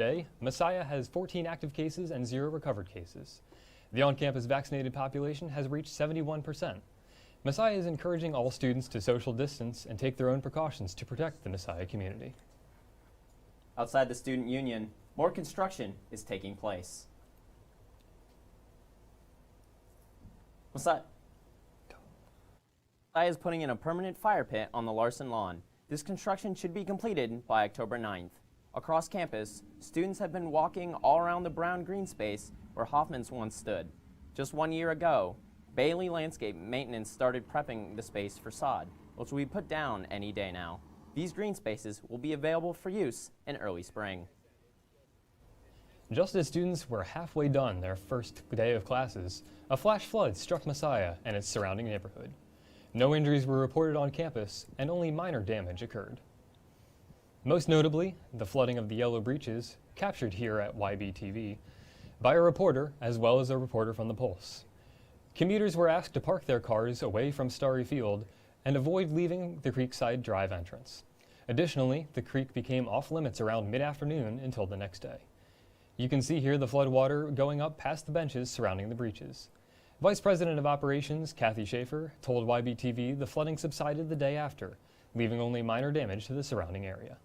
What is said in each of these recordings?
Today, Messiah has 14 active cases and 0 recovered cases. The on-campus vaccinated population has reached 71%. Messiah is encouraging all students to social distance and take their own precautions to protect the Messiah community. Outside the student union, more construction is taking place. Messiah is putting in a permanent fire pit on the Larson lawn. This construction should be completed by October 9th. Across campus, students have been walking all around the brown green space where Hoffman's once stood. Just 1 year ago, Bailey Landscape Maintenance started prepping the space for sod, which will be put down any day now. These green spaces will be available for use in early spring. Just as students were halfway done their first day of classes, a flash flood struck Messiah and its surrounding neighborhood. No injuries were reported on campus, and only minor damage occurred. Most notably, the flooding of the Yellow Breaches, captured here at YBTV, by a reporter as well as a reporter from the Pulse. Commuters were asked to park their cars away from Starry Field and avoid leaving the Creekside Drive entrance. Additionally, the creek became off-limits around mid-afternoon until the next day. You can see here the floodwater going up past the benches surrounding the breaches. Vice President of Operations, Kathy Schaefer, told YBTV the flooding subsided the day after, leaving only minor damage to the surrounding area.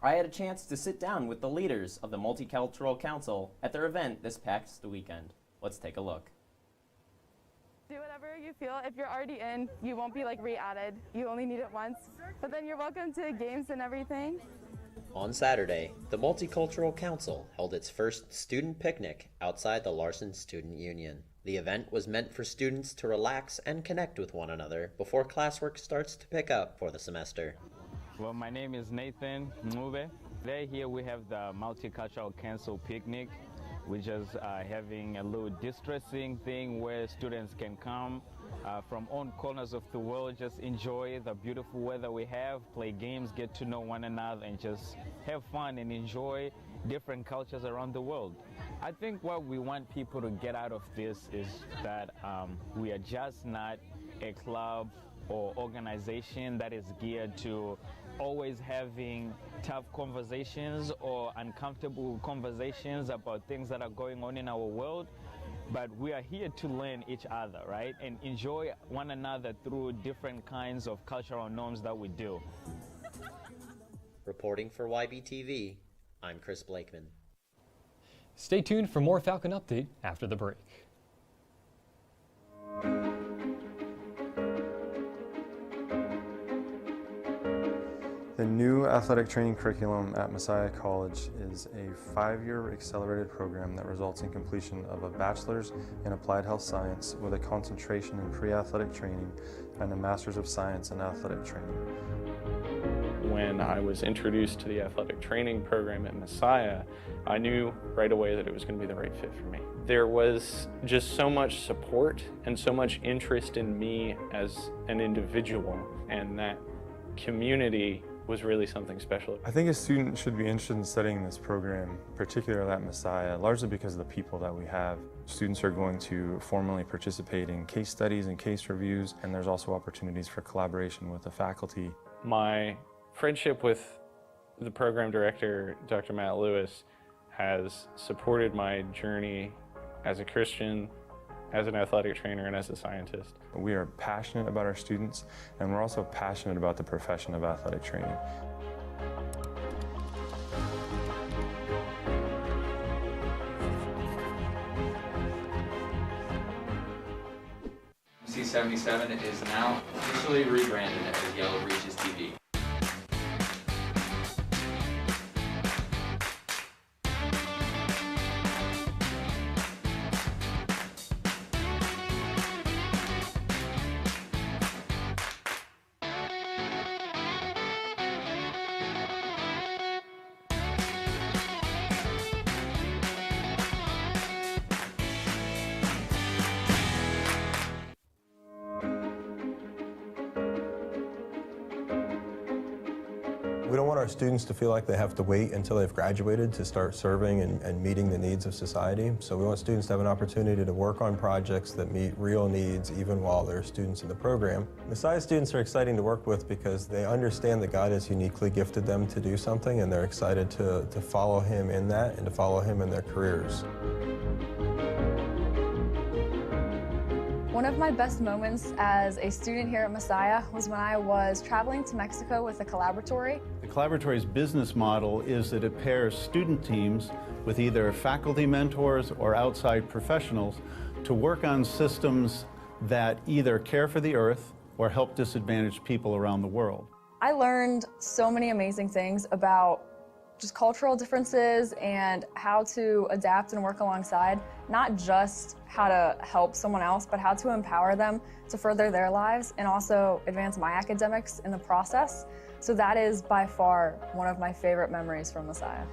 I had a chance to sit down with the leaders of the Multicultural Council at their event this past weekend. Let's take a look. Do whatever you feel. If you're already in, you won't be like re-added. You only need it once. But then you're welcome to games and everything. On Saturday, the Multicultural Council held its first student picnic outside the Larson Student Union. The event was meant for students to relax and connect with one another before classwork starts to pick up for the semester. Well, my name is Nathan Mube. Today here we have the Multicultural Council picnic. We're just having a little distressing thing where students can come from all corners of the world, just enjoy the beautiful weather we have, play games, get to know one another, and just have fun and enjoy different cultures around the world. I think what we want people to get out of this is that we are just not a club or organization that is geared to always having tough conversations or uncomfortable conversations about things that are going on in our world, but we are here to learn each other, right, and enjoy one another through different kinds of cultural norms that we do. Reporting for YBTV, I'm Chris Blakeman. Stay tuned for more Falcon Update after the break. The new athletic training curriculum at Messiah College is a 5-year accelerated program that results in completion of a bachelor's in applied health science with a concentration in pre-athletic training and a master's of science in athletic training. When I was introduced to the athletic training program at Messiah, I knew right away that it was going to be the right fit for me. There was just so much support and so much interest in me as an individual, and that community was really something special. I think a student should be interested in studying this program, particularly at Messiah, largely because of the people that we have. Students are going to formally participate in case studies and case reviews, and there's also opportunities for collaboration with the faculty. My friendship with the program director, Dr. Matt Lewis, has supported my journey as a Christian, as an athletic trainer, and as a scientist. We are passionate about our students, and we're also passionate about the profession of athletic training. C77 is now officially rebranded as Yellow Breaches TV. We don't want our students to feel like they have to wait until they've graduated to start serving and meeting the needs of society. So we want students to have an opportunity to work on projects that meet real needs even while they're students in the program. Messiah students are exciting to work with because they understand that God has uniquely gifted them to do something, and they're excited to follow Him in that and to follow Him in their careers. One of my best moments as a student here at Messiah was when I was traveling to Mexico with a collaboratory. The collaboratory's business model is that it pairs student teams with either faculty mentors or outside professionals to work on systems that either care for the earth or help disadvantaged people around the world. I learned so many amazing things about just cultural differences and how to adapt and work alongside, not just how to help someone else, but how to empower them to further their lives and also advance my academics in the process. So that is by far one of my favorite memories from Messiah.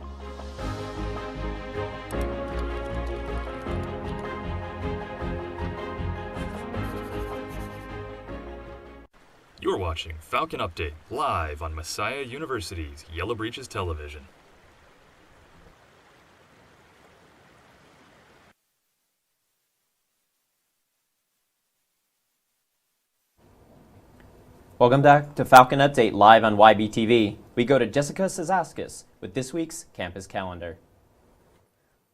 You're watching Falcon Update live on Messiah University's Yellow Breeches Television. Welcome back to Falcon Update live on YBTV. We go to Jessica Sazaskis with this week's campus calendar.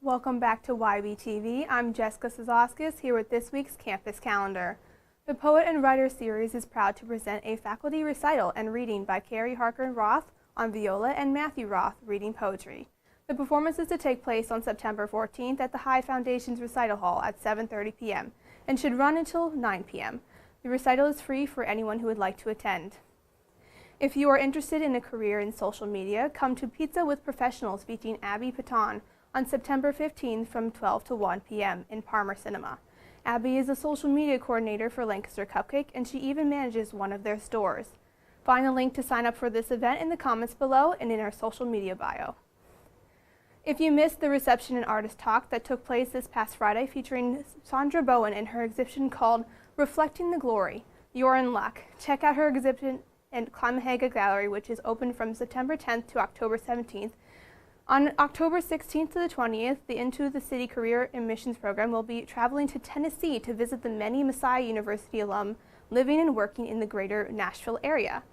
Welcome back to YBTV. I'm Jessica Sazaskis here with this week's campus calendar. The Poet and Writer series is proud to present a faculty recital and reading by Carrie Harker Roth on viola and Matthew Roth reading poetry. The performance is to take place on September 14th at the High Foundation's Recital Hall at 7:30 p.m. and should run until 9 p.m. The recital is free for anyone who would like to attend. If you are interested in a career in social media, come to Pizza with Professionals featuring Abby Paton on September 15th from 12 to 1 p.m. in Parmer Cinema. Abby is a social media coordinator for Lancaster Cupcake, and she even manages one of their stores. Find the link to sign up for this event in the comments below and in our social media bio. If you missed the reception and artist talk that took place this past Friday featuring Sandra Bowen and her exhibition called Reflecting the Glory, you're in luck. Check out her exhibition in Climahaga Gallery, which is open from September 10th to October 17th. On October 16th to the 20th, the Into the City Career and Missions program will be traveling to Tennessee to visit the many Messiah University alum living and working in the greater Nashville area.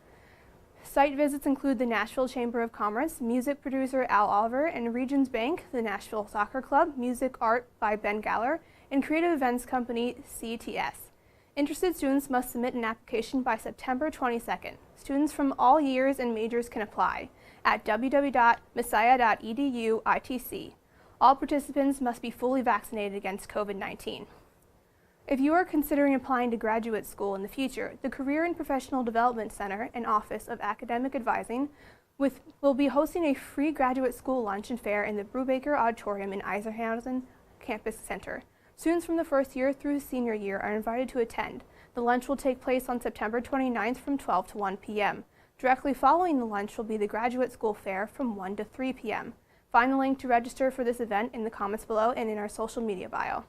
Site visits include the Nashville Chamber of Commerce, music producer Al Oliver, and Regions Bank, the Nashville Soccer Club, music art by Ben Galler, and creative events company CTS. Interested students must submit an application by September 22nd. Students from all years and majors can apply at www.messiah.edu/ITC. All participants must be fully vaccinated against COVID-19. If you are considering applying to graduate school in the future, the Career and Professional Development Center and Office of Academic Advising will be hosting a free graduate school lunch and fair in the Brubaker Auditorium in Eisenhausen Campus Center. Students from the first year through senior year are invited to attend. The lunch will take place on September 29th from 12 to 1 p.m. Directly following the lunch will be the graduate school fair from 1 to 3 p.m. Find the link to register for this event in the comments below and in our social media bio.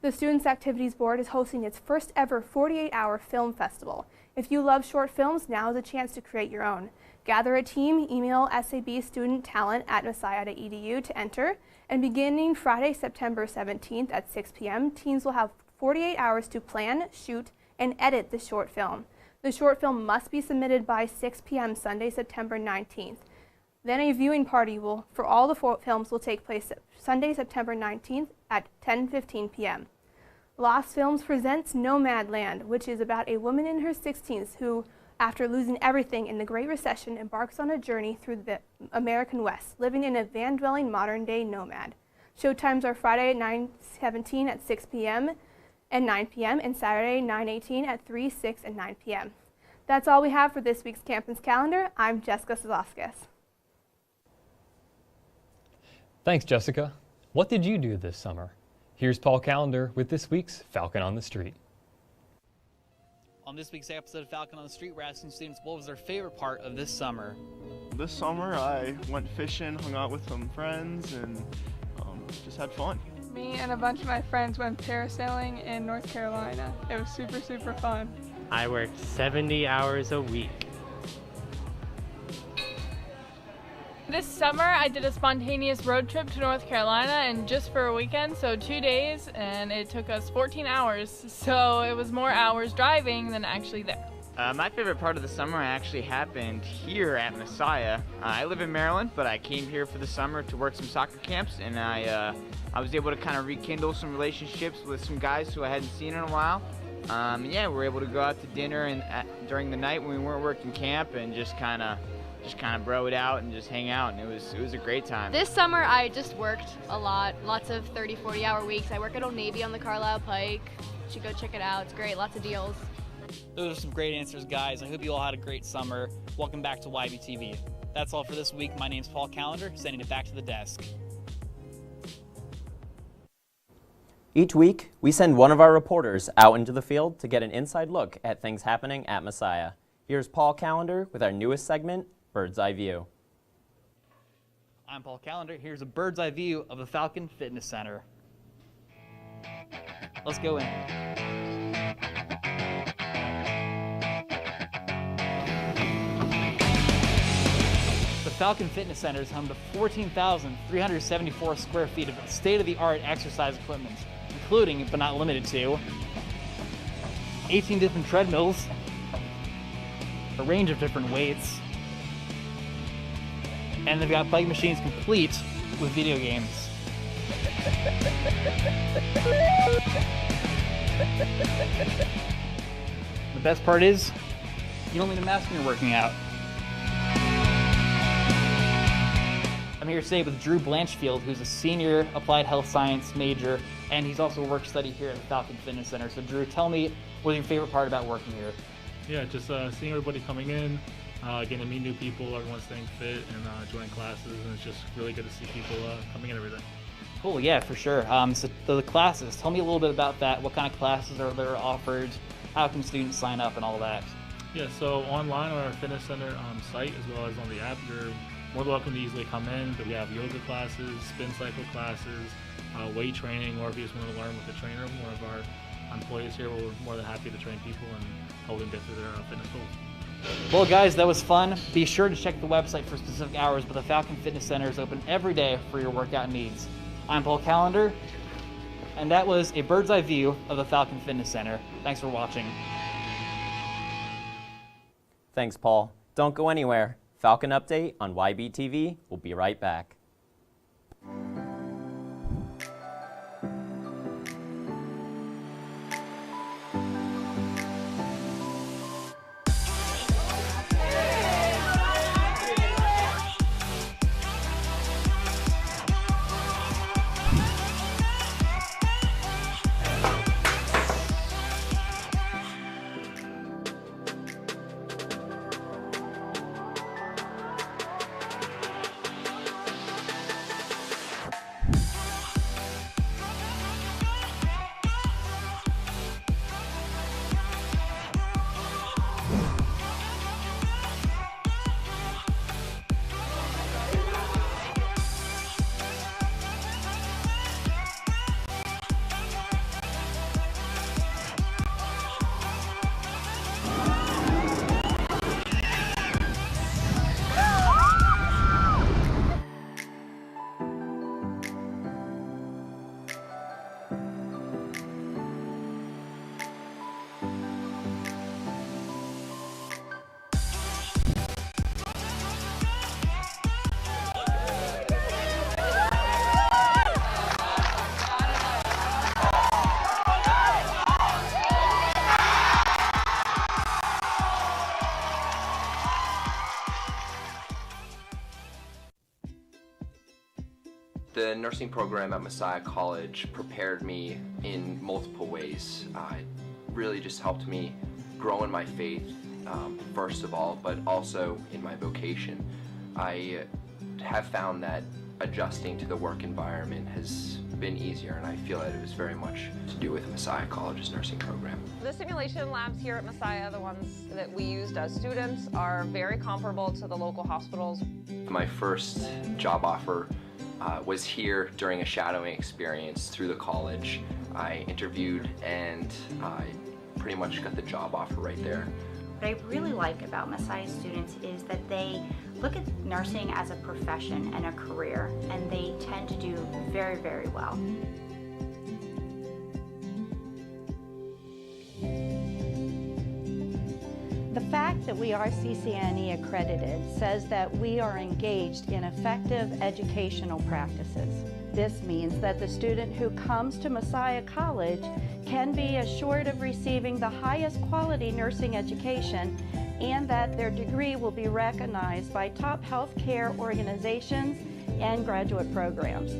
The Students Activities Board is hosting its first ever 48-hour film festival. If you love short films, now is a chance to create your own. Gather a team, email sabstudenttalent@messiah.edu to enter, and beginning Friday, September 17th at 6 p.m., teens will have 48 hours to plan, shoot, and edit the short film. The short film must be submitted by 6 p.m. Sunday, September 19th. Then a viewing party for all the films will take place Sunday, September 19th at 10:15 p.m. Lost Films presents Nomadland, which is about a woman in her 60s who, after losing everything in the Great Recession, embarks on a journey through the American West, living in a van-dwelling modern-day nomad. Showtimes are Friday at 9:17 at 6 p.m. and 9 p.m. and Saturday 9:18 at 3, 6, and 9 p.m. That's all we have for this week's campus calendar. I'm Jessica Sazaskis. Thanks, Jessica. What did you do this summer? Here's Paul Callender with this week's Falcon on the Street. On this week's episode of Falcon on the Street, we're asking students what was their favorite part of this summer. This summer I went fishing, hung out with some friends, and just had fun. Me and a bunch of my friends went parasailing in North Carolina. It was super, super fun. I worked 70 hours a week. This summer I did a spontaneous road trip to North Carolina, and just for a weekend, so 2 days, and it took us 14 hours. So it was more hours driving than actually there. My favorite part of the summer actually happened here at Messiah. I live in Maryland, but I came here for the summer to work some soccer camps, and I was able to kind of rekindle some relationships with some guys who I hadn't seen in a while. Yeah, we were able to go out to dinner and during the night when we weren't working camp, and just kind of bro it out and just hang out, and it was a great time. This summer I just worked a lot, lots of 30, 40-hour weeks. I work at Old Navy on the Carlisle Pike. You should go check it out. It's great, lots of deals. Those are some great answers, guys. I hope you all had a great summer. Welcome back to YBTV. That's all for this week. My name's Paul Callender, sending it back to the desk. Each week, we send one of our reporters out into the field to get an inside look at things happening at Messiah. Here's Paul Callender with our newest segment, Bird's Eye View. I'm Paul Callender. Here's a bird's eye view of the Falcon Fitness Center. Let's go in. The Falcon Fitness Center is home to 14,374 square feet of state-of-the-art exercise equipment, including, but not limited to, 18 different treadmills, a range of different weights, and they've got bike machines complete with video games. The best part is, you don't need a mask when you're working out. I'm here today with Drew Blanchfield, who's a senior applied health science major, and he's also a work study here at the Falcon Fitness Center. So Drew, tell me, what's your favorite part about working here? Yeah, just seeing everybody coming in, getting to meet new people, everyone's staying fit, and joining classes, and it's just really good to see people coming in every day. Cool, yeah, for sure. So the classes, tell me a little bit about that. What kind of classes are there offered? How can students sign up and all that? Yeah, so online on our fitness center site, as well as on the app, you're more than welcome to easily come in. But we have yoga classes, spin cycle classes, weight training, or if you just want to learn with the trainer, one of our employees here, we're more than happy to train people and help them get through their fitness goals. Well, guys, that was fun. Be sure to check the website for specific hours, but the Falcon Fitness Center is open every day for your workout needs. I'm Paul Callender, and that was a bird's eye view of the Falcon Fitness Center. Thanks for watching. Thanks, Paul. Don't go anywhere. Falcon Update on YBTV. We'll be right back. The nursing program at Messiah College prepared me in multiple ways. It really just helped me grow in my faith, first of all, but also in my vocation. I have found that adjusting to the work environment has been easier, and I feel that it was very much to do with Messiah College's nursing program. The simulation labs here at Messiah, the ones that we used as students, are very comparable to the local hospitals. My first job offer was here during a shadowing experience through the college. I interviewed and I pretty much got the job offer right there. What I really like about Messiah students is that they look at nursing as a profession and a career, and they tend to do very, very well. The fact that we are CCNE accredited says that we are engaged in effective educational practices. This means that the student who comes to Messiah College can be assured of receiving the highest quality nursing education and that their degree will be recognized by top healthcare organizations and graduate programs.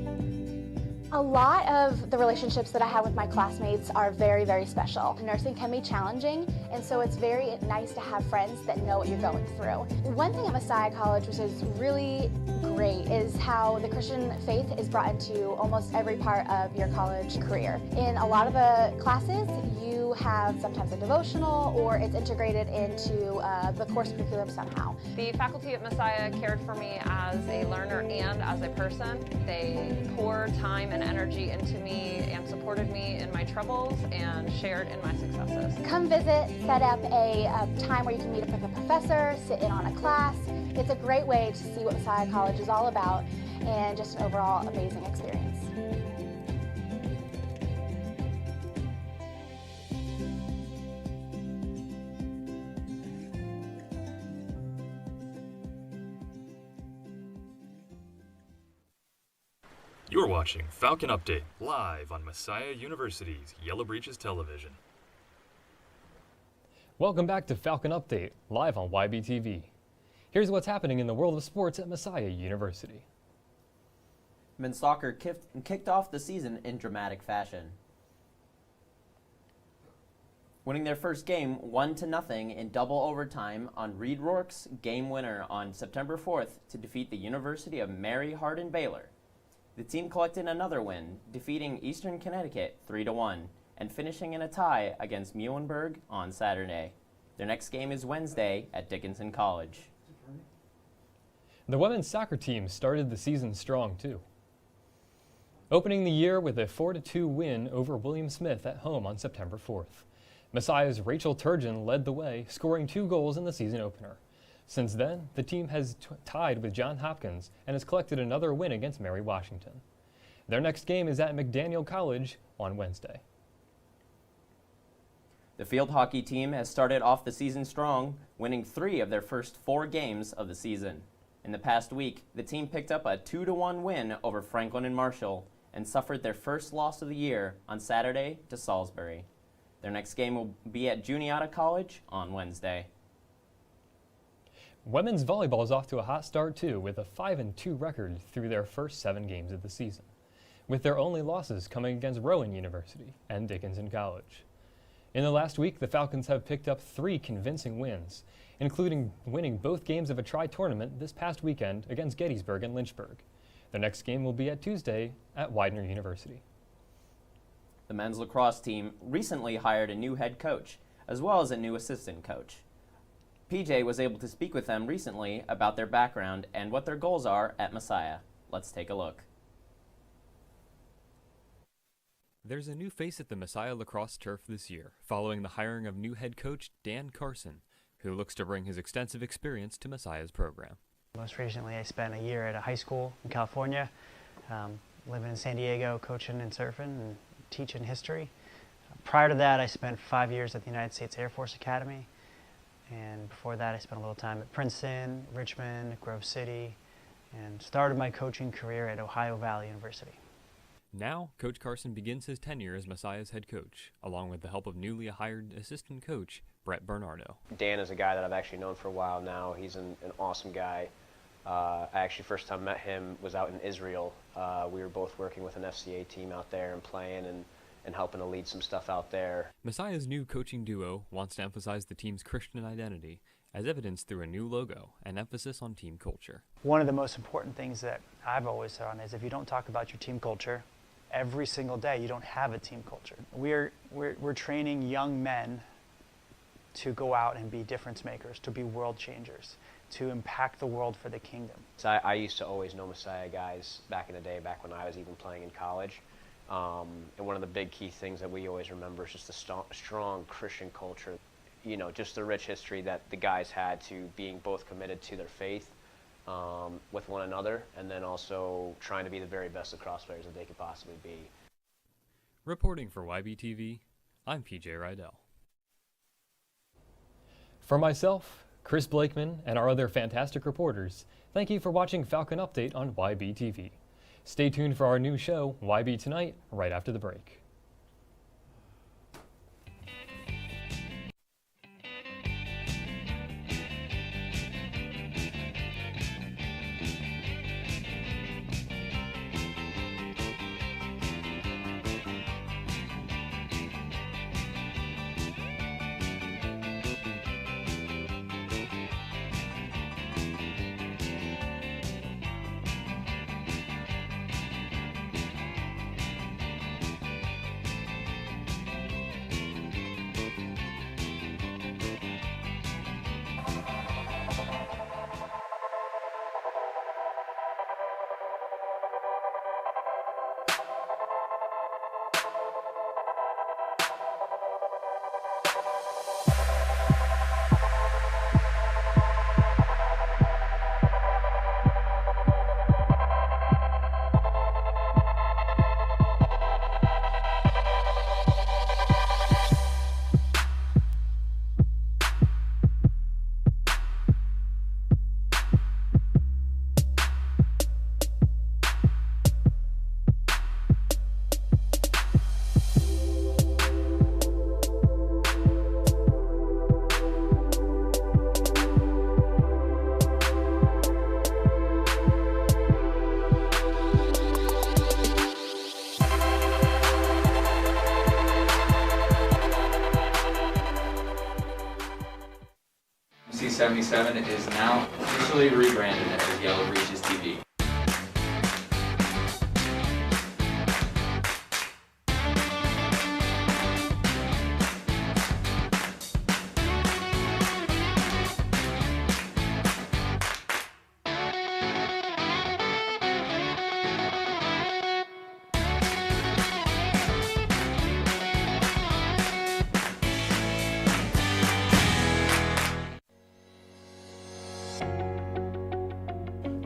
A lot of the relationships that I have with my classmates are very, very special. Nursing can be challenging, and so it's very nice to have friends that know what you're going through. One thing at Messiah College, which is really great, is how the Christian faith is brought into almost every part of your college career. In a lot of the classes, you have sometimes a devotional, or it's integrated into the course curriculum somehow. The faculty at Messiah cared for me as a learner and as a person. They poured time and energy into me and supported me in my troubles and shared in my successes. Come visit, set up a time where you can meet up with a professor, sit in on a class. It's a great way to see what Messiah College is all about, and just an overall amazing experience. You're watching Falcon Update live on Messiah University's Yellow Breeches Television. Welcome back to Falcon Update live on YBTV. Here's what's happening in the world of sports at Messiah University. Men's soccer kicked off the season in dramatic fashion, winning their first game 1-0 in double overtime on Reed Rourke's game winner on September 4th to defeat the University of Mary Hardin Baylor. The team collected another win, defeating Eastern Connecticut 3-1 and finishing in a tie against Muhlenberg on Saturday. Their next game is Wednesday at Dickinson College. The women's soccer team started the season strong too, opening the year with a 4-2 win over William Smith at home on September 4th. Messiah's Rachel Turgeon led the way, scoring 2 goals in the season opener. Since then, the team has tied with Johns Hopkins and has collected another win against Mary Washington. Their next game is at McDaniel College on Wednesday. The field hockey team has started off the season strong, winning 3 of their first 4 games of the season. In the past week, the team picked up a 2-1 win over Franklin and Marshall and suffered their first loss of the year on Saturday to Salisbury. Their next game will be at Juniata College on Wednesday. Women's volleyball is off to a hot start too, with a 5-2 record through their first 7 games of the season, with their only losses coming against Rowan University and Dickinson College. In the last week, the Falcons have picked up 3 convincing wins, including winning both games of a tri-tournament this past weekend against Gettysburg and Lynchburg. Their next game will be at Tuesday at Widener University. The men's lacrosse team recently hired a new head coach, as well as a new assistant coach. PJ was able to speak with them recently about their background and what their goals are at Messiah. Let's take a look. There's a new face at the Messiah lacrosse turf this year, following the hiring of new head coach Dan Carson, who looks to bring his extensive experience to Messiah's program. Most recently, I spent a year at a high school in California, living in San Diego, coaching and surfing and teaching history. Prior to that, I spent 5 years at the United States Air Force Academy. And before that, I spent a little time at Princeton, Richmond, Grove City, and started my coaching career at Ohio Valley University. Now, Coach Carson begins his tenure as Messiah's head coach, along with the help of newly hired assistant coach, Brett Bernardo. Dan is a guy that I've actually known for a while now. He's an awesome guy. I actually first time met him was out in Israel. We were both working with an FCA team out there and playing and helping to lead some stuff out there. Messiah's new coaching duo wants to emphasize the team's Christian identity, as evidenced through a new logo and emphasis on team culture. One of the most important things that I've always done is if you don't talk about your team culture every single day, you don't have a team culture. We're training young men to go out and be difference makers, to be world changers, to impact the world for the kingdom. So I used to always know Messiah guys back in the day, back when I was even playing in college. And one of the big key things that we always remember is just the strong Christian culture. you know, just the rich history that the guys had to being both committed to their faith with one another, and then also trying to be the very best lacrosse players that they could possibly be. Reporting for YBTV, I'm PJ Rydell. For myself, Chris Blakeman, and our other fantastic reporters, thank you for watching Falcon Update on YBTV. Stay tuned for our new show, YB Tonight, right after the break. C77 is now officially rebranded as Yellow Breeches TV.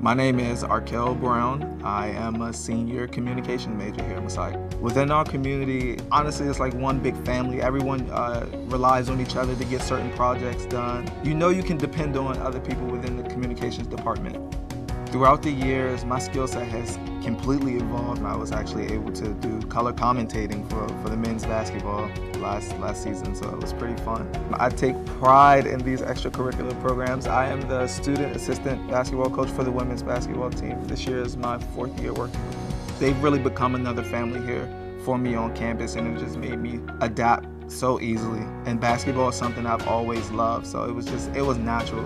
My name is Arkel Brown. I am a senior communication major here at Messiah. Within our community, honestly, it's like one big family. Everyone relies on each other to get certain projects done. You know you can depend on other people within the communications department. Throughout the years, my skill set has completely evolved. I was actually able to do color commentating for the men's basketball last season, so it was pretty fun. I take pride in these extracurricular programs. I am the student assistant basketball coach for the women's basketball team. This year is my 4th year working with them. They've really become another family here for me on campus, and it just made me adapt so easily. And basketball is something I've always loved, so it was natural.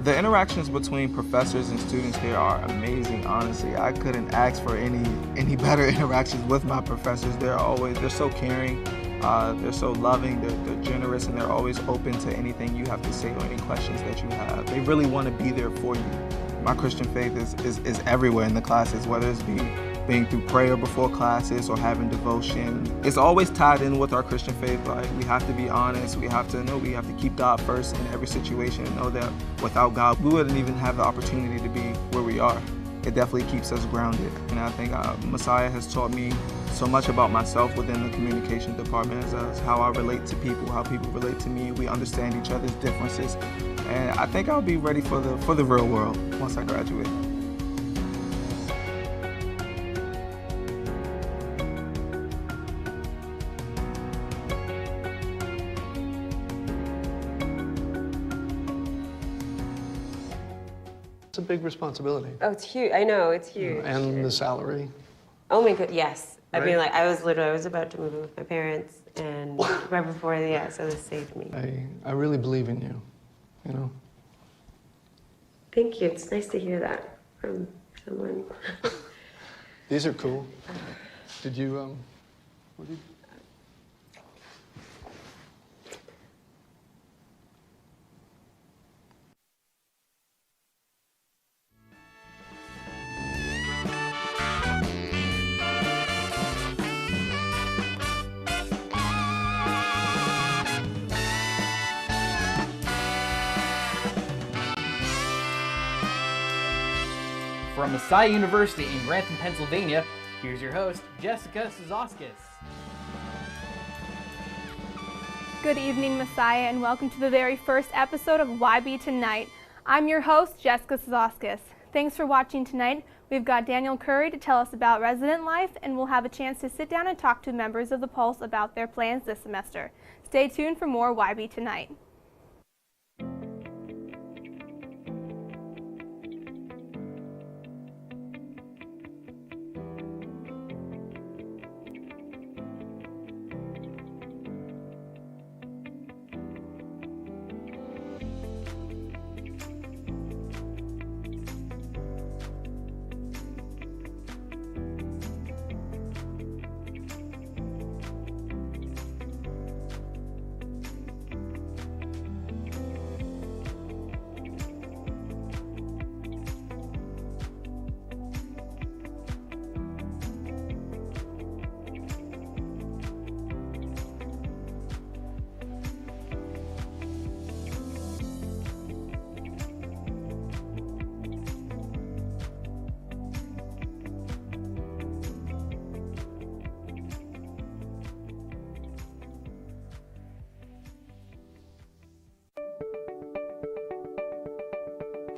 The interactions between professors and students here are amazing, honestly. I couldn't ask for any better interactions with my professors. They're so caring, they're so loving, they're generous, and they're always open to anything you have to say or any questions that you have. They really want to be there for you. My Christian faith is everywhere in the classes, whether it's being through prayer before classes or having devotion. It's always tied in with our Christian faith. Like, we have to be honest, we have to know we have to keep God first in every situation and know that without God, we wouldn't even have the opportunity to be where we are. It definitely keeps us grounded. And I think Messiah has taught me so much about myself within the communication department, as how I relate to people, how people relate to me. We understand each other's differences. And I think I'll be ready for the real world once I graduate. It's a big responsibility. Oh, it's huge. I know, it's huge. And the salary. Oh my god, yes. Right? I mean, like, I was about to move in with my parents, and right before, so this saved me. I really believe in you, you know? Thank you. It's nice to hear that from someone. These are cool. Did you, what did you... From Messiah University in Grantham, Pennsylvania, here's your host, Jessica Szoskis. Good evening, Messiah, and welcome to the very first episode of YB Tonight. I'm your host, Jessica Szoskis. Thanks for watching tonight. We've got Daniel Curry to tell us about resident life, and we'll have a chance to sit down and talk to members of the Pulse about their plans this semester. Stay tuned for more YB Tonight.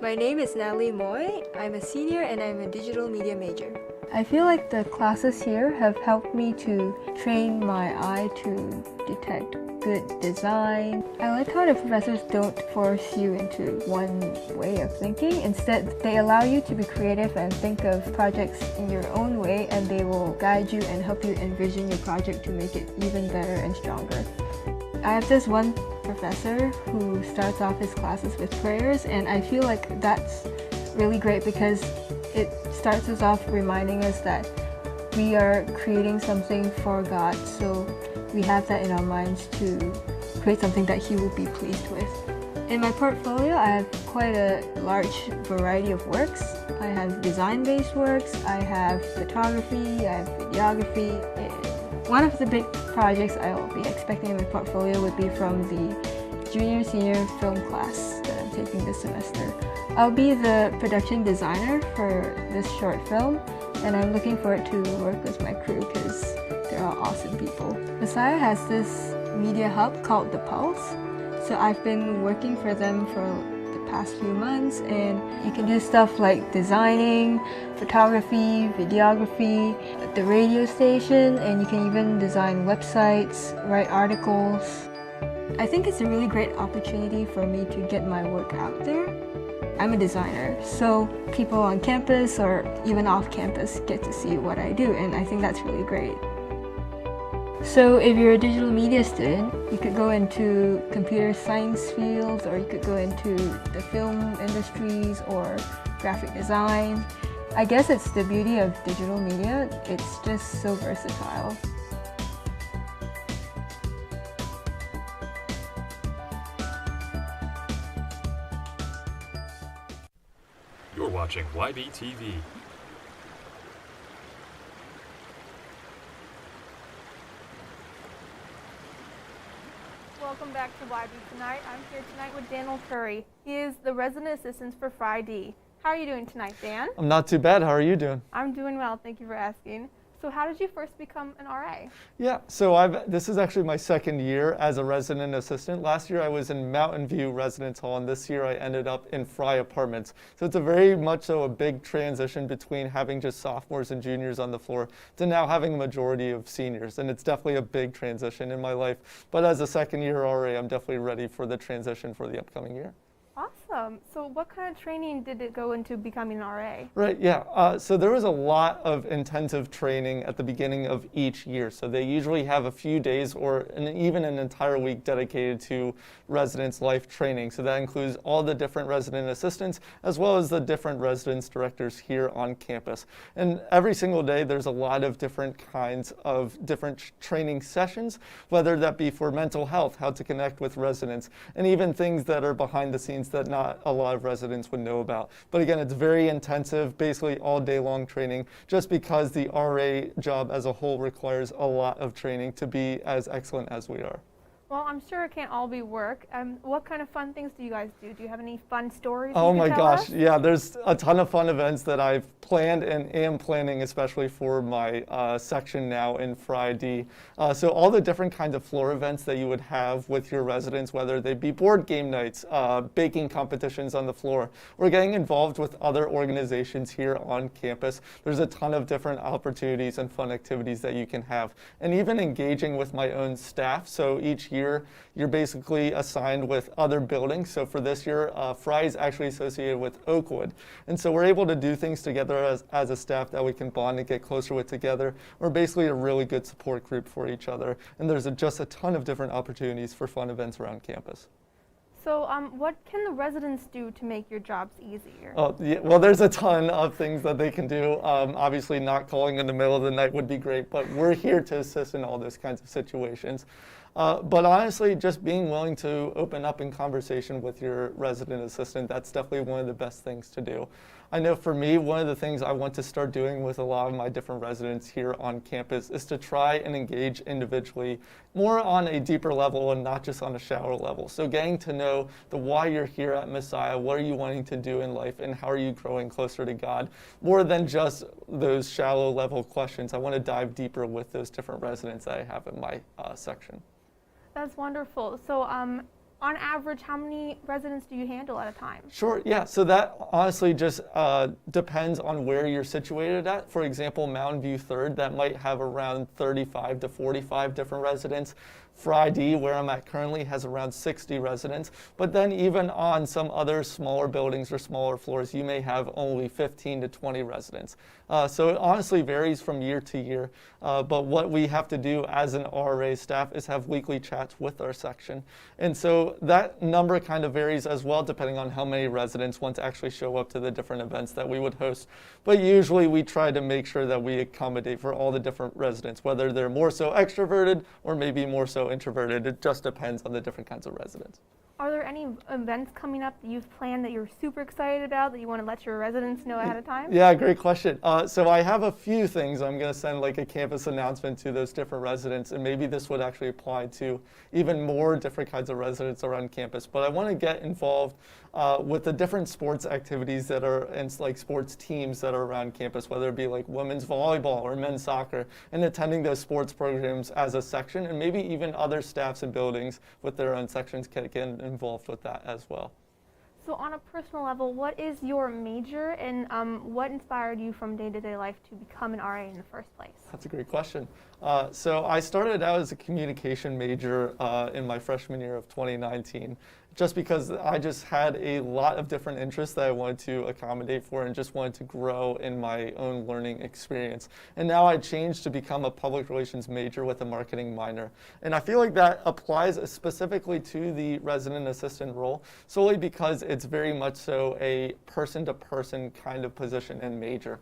My name is Natalie Moy. I'm a senior and I'm a digital media major. I feel like the classes here have helped me to train my eye to detect good design. I like how the professors don't force you into one way of thinking. Instead, they allow you to be creative and think of projects in your own way, and they will guide you and help you envision your project to make it even better and stronger. I have this one professor who starts off his classes with prayers, and I feel like that's really great because it starts us off reminding us that we are creating something for God, so we have that in our minds to create something that He will be pleased with. In my portfolio, I have quite a large variety of works. I have design-based works, I have photography, I have videography. One of the big projects I'll be expecting in my portfolio would be from the junior-senior film class that I'm taking this semester. I'll be the production designer for this short film, and I'm looking forward to work with my crew because they're all awesome people. Messiah has this media hub called The Pulse, so I've been working for them for the past few months, and you can do stuff like designing, photography, videography, at the radio station, and you can even design websites, write articles. I think it's a really great opportunity for me to get my work out there. I'm a designer, so people on campus or even off campus get to see what I do, and I think that's really great. So if you're a digital media student, you could go into computer science fields, or you could go into the film industries or graphic design. I guess it's the beauty of digital media, it's just so versatile. You're watching YB TV. Welcome back to YB Tonight. I'm here tonight with Daniel Curry. He is the resident assistant for Friday. How are you doing tonight, Dan? I'm not too bad. How are you doing? I'm doing well, thank you for asking. So how did you first become an RA? Yeah, so this is actually my second year as a resident assistant. Last year I was in Mountain View Residence Hall, and this year I ended up in Fry Apartments. So it's a very much so a big transition between having just sophomores and juniors on the floor to now having a majority of seniors, and it's definitely a big transition in my life. But as a second year RA, I'm definitely ready for the transition for the upcoming year. Awesome. So what kind of training did it go into becoming an RA? Right, yeah. So there was a lot of intensive training at the beginning of each year. So they usually have a few days or even an entire week dedicated to residence life training. So that includes all the different resident assistants as well as the different residence directors here on campus. And every single day there's a lot of different kinds of different training sessions, whether that be for mental health, how to connect with residents, and even things that are behind the scenes that not a lot of residents would know about. But again, it's very intensive, basically all day long training, just because the RA job as a whole requires a lot of training to be as excellent as we are. Well, I'm sure it can't all be work. What kind of fun things do you guys do? Do you have any fun stories? Oh you my can tell gosh, us? yeah, there's a ton of fun events that I've planned and am planning, especially for my section now in Friday. So all the different kinds of floor events that you would have with your residents, whether they be board game nights, baking competitions on the floor, or getting involved with other organizations here on campus. There's a ton of different opportunities and fun activities that you can have, and even engaging with my own staff. So each year, you're basically assigned with other buildings. So for this year, Fry is actually associated with Oakwood. And so we're able to do things together as a staff that we can bond and get closer with together. We're basically a really good support group for each other. And there's just a ton of different opportunities for fun events around campus. So what can the residents do to make your jobs easier? Oh, yeah, well, there's a ton of things that they can do. Obviously, not calling in the middle of the night would be great, but we're here to assist in all those kinds of situations. But honestly, just being willing to open up in conversation with your resident assistant, that's definitely one of the best things to do. I know for me, one of the things I want to start doing with a lot of my different residents here on campus is to try and engage individually more on a deeper level and not just on a shallow level. So getting to know the why you're here at Messiah, what are you wanting to do in life, and how are you growing closer to God, more than just those shallow level questions. I want to dive deeper with those different residents that I have in my section. That's wonderful. So on average, how many residents do you handle at a time? Sure, yeah, so that honestly just depends on where you're situated at. For example, Mountain View 3rd, that might have around 35 to 45 different residents. Friday, where I'm at currently, has around 60 residents. But then even on some other smaller buildings or smaller floors, you may have only 15 to 20 residents. So it honestly varies from year to year. But what we have to do as an RA staff is have weekly chats with our section. And so that number kind of varies as well, depending on how many residents want to actually show up to the different events that we would host. But usually we try to make sure that we accommodate for all the different residents, whether they're more so extroverted or maybe more so introverted. It just depends on the different kinds of residents. Are there any events coming up that you've planned that you're super excited about that you want to let your residents know ahead of time? Yeah, great question. So I have a few things. I'm going to send like a campus announcement to those different residents, and maybe this would actually apply to even more different kinds of residents around campus. But I want to get involved with the different sports activities that are, and like sports teams that are around campus, whether it be like women's volleyball or men's soccer, and attending those sports programs as a section, and maybe even other staffs and buildings with their own sections can get involved with that as well. So on a personal level, what is your major, and what inspired you from day-to-day life to become an RA in the first place? That's a great question. So I started out as a communication major in my freshman year of 2019, just because I just had a lot of different interests that I wanted to accommodate for and just wanted to grow in my own learning experience. And now I changed to become a public relations major with a marketing minor. And I feel like that applies specifically to the resident assistant role, solely because it's very much so a person-to-person kind of position and major.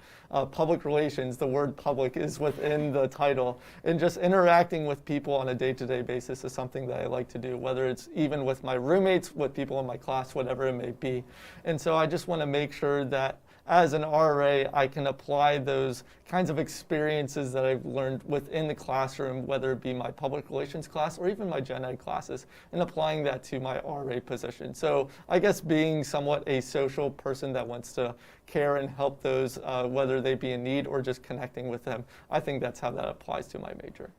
Public relations, the word public is within the title, and just interacting with people on a day-to-day basis is something that I like to do, whether it's even with my roommates, with people in my class, whatever it may be. And so I just want to make sure that as an RA, I can apply those kinds of experiences that I've learned within the classroom, whether it be my public relations class or even my gen ed classes, and applying that to my RA position. So I guess being somewhat a social person that wants to care and help those, whether they be in need or just connecting with them, I think that's how that applies to my major.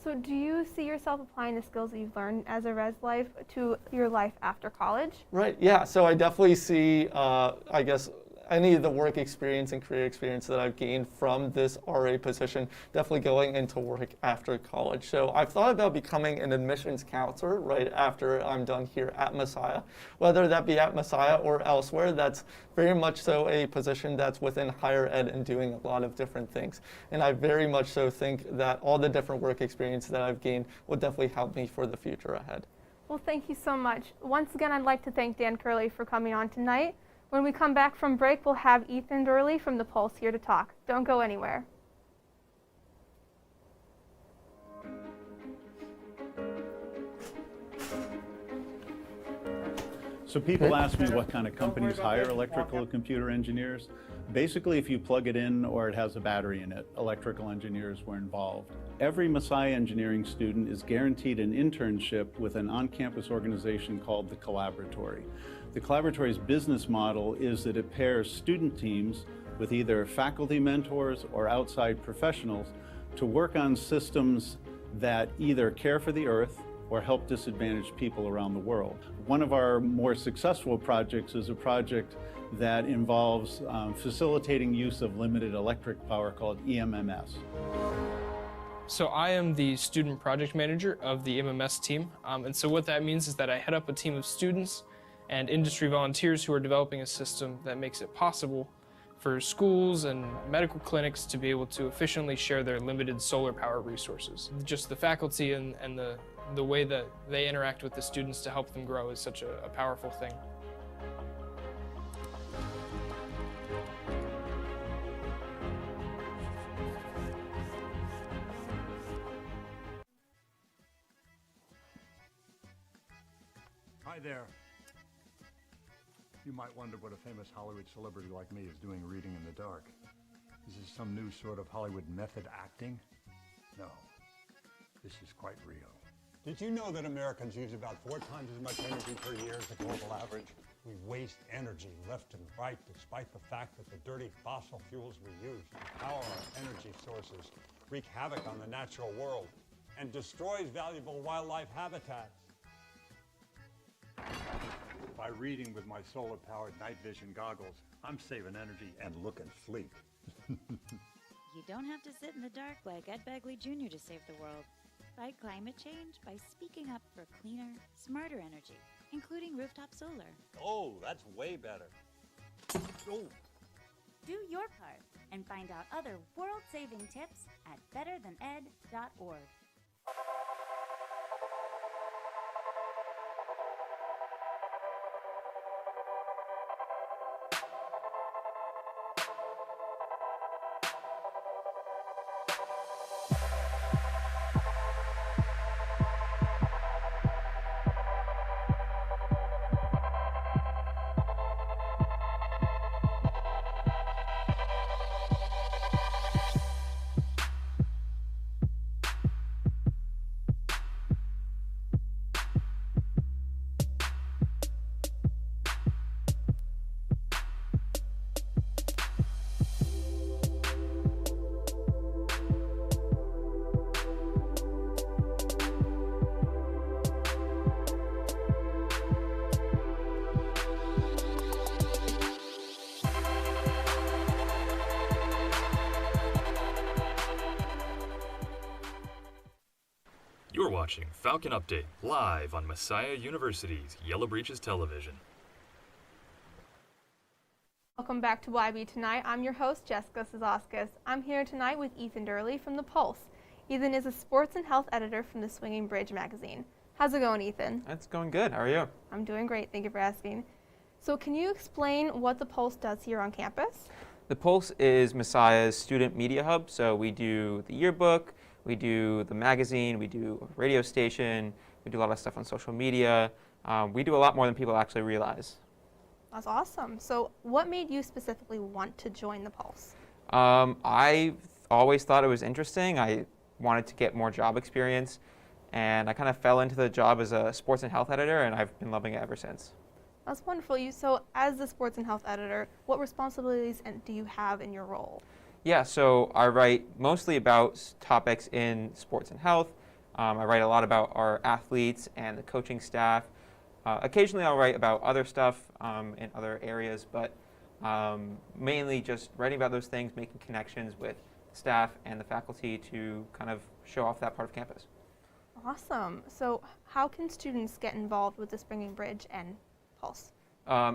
So do you see yourself applying the skills that you've learned as a res life to your life after college? Right, yeah, so I definitely see, I guess, any of the work experience and career experience that I've gained from this RA position, definitely going into work after college. So I've thought about becoming an admissions counselor right after I'm done here at Messiah, whether that be at Messiah or elsewhere. That's very much so a position that's within higher ed and doing a lot of different things. And I very much so think that all the different work experience that I've gained will definitely help me for the future ahead. Well, thank you so much. Once again, I'd like to thank Dan Curley for coming on tonight. When we come back from break, we'll have Ethan Durley from The Pulse here to talk. Don't go anywhere. So people ask me what kind of companies hire electrical and computer engineers. Basically, if you plug it in or it has a battery in it, electrical engineers were involved. Every Messiah engineering student is guaranteed an internship with an on-campus organization called the Collaboratory. The Collaboratory's business model is that it pairs student teams with either faculty mentors or outside professionals to work on systems that either care for the earth or help disadvantaged people around the world. One of our more successful projects is a project that involves facilitating use of limited electric power called EMMS. So I am the student project manager of the MMS team, and so what that means is that I head up a team of students and industry volunteers who are developing a system that makes it possible for schools and medical clinics to be able to efficiently share their limited solar power resources. Just the faculty and the way that they interact with the students to help them grow is such a powerful thing. Hi there. You might wonder what a famous Hollywood celebrity like me is doing reading in the dark. Is this some new sort of Hollywood method acting? No, this is quite real. Did you know that Americans use about 4 times as much energy per year as the global average? We waste energy left and right despite the fact that the dirty fossil fuels we use to power our energy sources wreak havoc on the natural world and destroys valuable wildlife habitats. By reading with my solar-powered night vision goggles, I'm saving energy and looking sleek. You don't have to sit in the dark like Ed Begley Jr. to save the world. Fight climate change by speaking up for cleaner, smarter energy, including rooftop solar. Oh, that's way better. Oh. Do your part and find out other world-saving tips at betterthaned.org. You're watching Falcon Update live on Messiah University's Yellow Breeches Television. Welcome back to YB Tonight. I'm your host, Jessica Sazauskas. I'm here tonight with Ethan Durley from The Pulse. Ethan is a sports and health editor from the Swinging Bridge magazine. How's it going, Ethan? It's going good. How are you? I'm doing great. Thank you for asking. So can you explain what The Pulse does here on campus? The Pulse is Messiah's student media hub. So we do the yearbook, we do the magazine, we do a radio station, we do a lot of stuff on social media. We do a lot more than people actually realize. That's awesome. So what made you specifically want to join The Pulse? I always thought it was interesting. I wanted to get more job experience, and I kind of fell into the job as a sports and health editor, and I've been loving it ever since. That's wonderful. So as the sports and health editor, what responsibilities do you have in your role? Yeah, so I write mostly about topics in sports and health. I write a lot about our athletes and the coaching staff. Occasionally I'll write about other stuff in other areas, but mainly just writing about those things, making connections with the staff and the faculty to kind of show off that part of campus. Awesome. So how can students get involved with the Swinging Bridge and Pulse?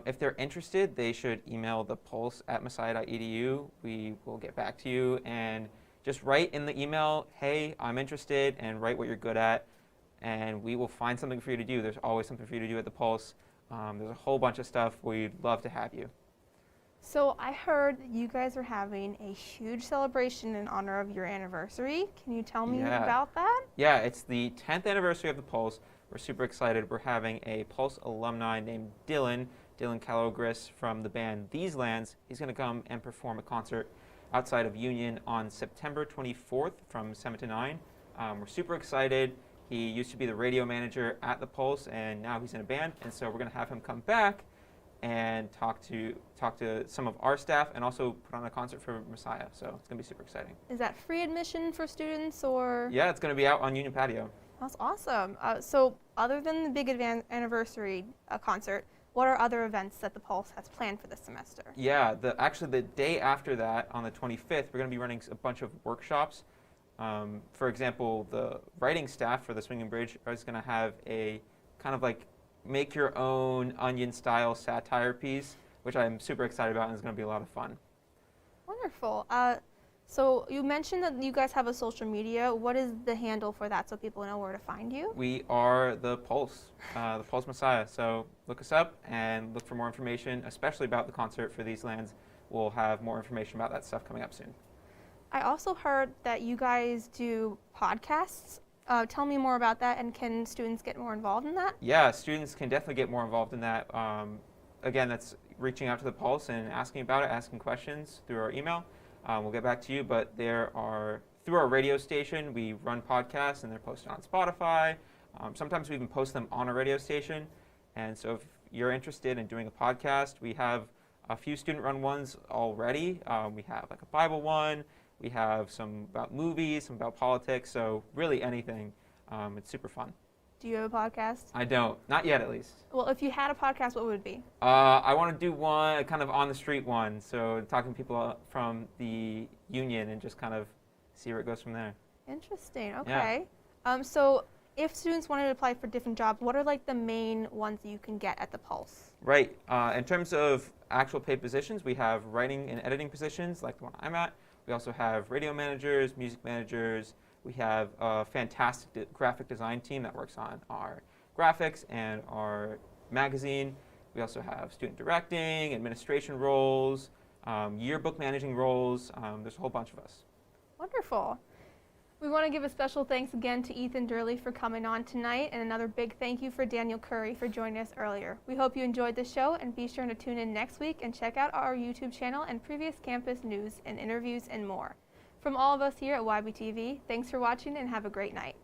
If they're interested, they should email thepulse@messiah.edu. We will get back to you, and just write in the email, hey, I'm interested, and write what you're good at, and we will find something for you to do. There's always something for you to do at the Pulse. There's a whole bunch of stuff. We'd love to have you. So I heard that you guys are having a huge celebration in honor of your anniversary. Can you tell me about that? Yeah, it's the 10th anniversary of the Pulse. we're super excited. We're having a Pulse alumni named Dylan Calogris from the band These Lands. He's going to come and perform a concert outside of Union on September 24th from 7 to 9. We're super excited. He used to be the radio manager at the Pulse, and now he's in a band, and so we're going to have him come back and talk to some of our staff and also put on a concert for Messiah. So it's going to be super exciting. Is that free admission for students, or? Yeah, it's going to be out on Union Patio. That's awesome. So other than the big anniversary concert, what are other events that the Pulse has planned for this semester? Yeah, actually the day after that, on the 25th, we're going to be running a bunch of workshops. For example, the writing staff for the Swinging Bridge is going to have a kind of like make your own Onion-style satire piece, which I'm super excited about, and it's going to be a lot of fun. Wonderful. So you mentioned that you guys have a social media. What is the handle for that so people know where to find you? We are the Pulse Messiah. So look us up and look for more information, especially about the concert for These Lands. We'll have more information about that stuff coming up soon. I also heard that you guys do podcasts. Tell me more about that, and can students get more involved in that? Yeah, students can definitely get more involved in that. Again, that's reaching out to the Pulse and asking about it, asking questions through our email. We'll get back to you, but through our radio station, we run podcasts, and they're posted on Spotify. Sometimes we even post them on a radio station. And so if you're interested in doing a podcast, we have a few student-run ones already. We have like a Bible one. We have some about movies, some about politics, so really anything. It's super fun. Do you have a podcast? I don't. Not yet, at least. Well, if you had a podcast, what would it be? I want to do one, kind of on-the-street one, so talking to people from the union and just kind of see where it goes from there. Interesting. Okay. Yeah. So if students wanted to apply for different jobs, what are like the main ones that you can get at the Pulse? Right. In terms of actual paid positions, we have writing and editing positions like the one I'm at. We also have radio managers, music managers. We have a fantastic graphic design team that works on our graphics and our magazine. We also have student directing, administration roles, yearbook managing roles. There's a whole bunch of us. Wonderful. We want to give a special thanks again to Ethan Durley for coming on tonight, and another big thank you for Daniel Curry for joining us earlier. We hope you enjoyed the show, and be sure to tune in next week and check out our YouTube channel and previous campus news and interviews and more. From all of us here at YBTV, thanks for watching and have a great night.